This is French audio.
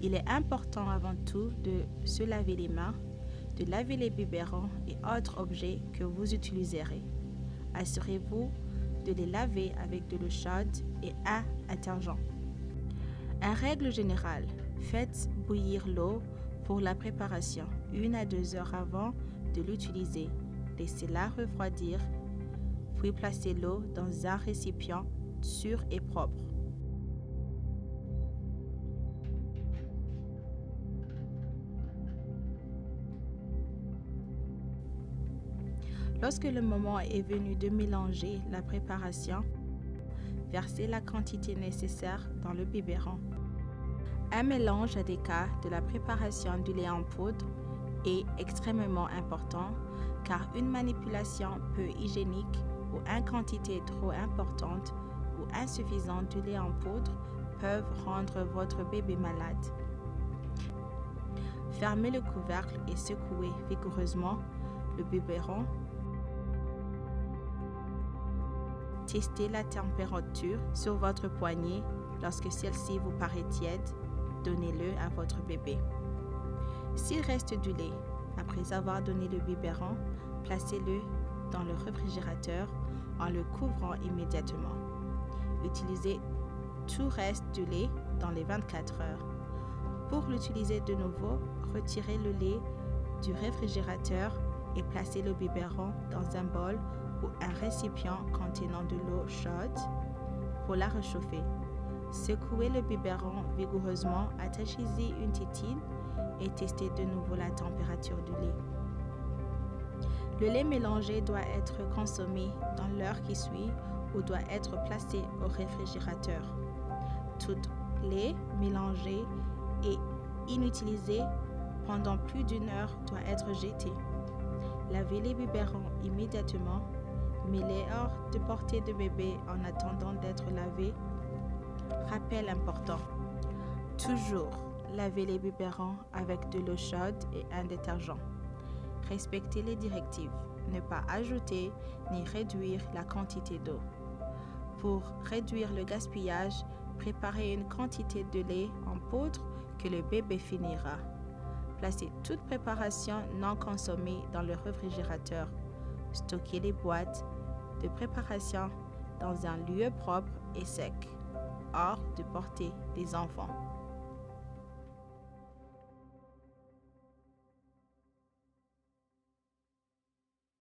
Il est important avant tout de se laver les mains, de laver les biberons et autres objets que vous utiliserez. Assurez-vous de les laver avec de l'eau chaude et un détergent. En règle générale, faites bouillir l'eau pour la préparation 1 à 2 heures avant de l'utiliser. Laissez-la refroidir, puis placez l'eau dans un récipient sûr et propre. Lorsque le moment est venu de mélanger la préparation, versez la quantité nécessaire dans le biberon. Un mélange délicat de la préparation du lait en poudre est extrêmement important car une manipulation peu hygiénique ou une quantité trop importante ou insuffisante du lait en poudre peuvent rendre votre bébé malade. Fermez le couvercle et secouez vigoureusement le biberon. Testez la température sur votre poignet. Lorsque celle-ci vous paraît tiède, donnez-le à votre bébé. S'il reste du lait, après avoir donné le biberon, placez-le dans le réfrigérateur en le couvrant immédiatement. Utilisez tout reste du lait dans les 24 heures. Pour l'utiliser de nouveau, retirez le lait du réfrigérateur et placez le biberon dans un bol ou un récipient contenant de l'eau chaude pour la réchauffer. Secouez le biberon vigoureusement, attachez-y une tétine et testez de nouveau la température du lait. Le lait mélangé doit être consommé dans l'heure qui suit ou doit être placé au réfrigérateur. Tout lait mélangé et inutilisé pendant plus d'1 heure doit être jeté. Lavez les biberons immédiatement. Mettez-les hors de portée de bébé en attendant d'être lavés. Rappel important. Toujours laver les biberons avec de l'eau chaude et un détergent. Respectez les directives. Ne pas ajouter ni réduire la quantité d'eau. Pour réduire le gaspillage, préparez une quantité de lait en poudre que le bébé finira. Placez toute préparation non consommée dans le réfrigérateur. Stockez les boîtes de préparation dans un lieu propre et sec, hors de portée des enfants.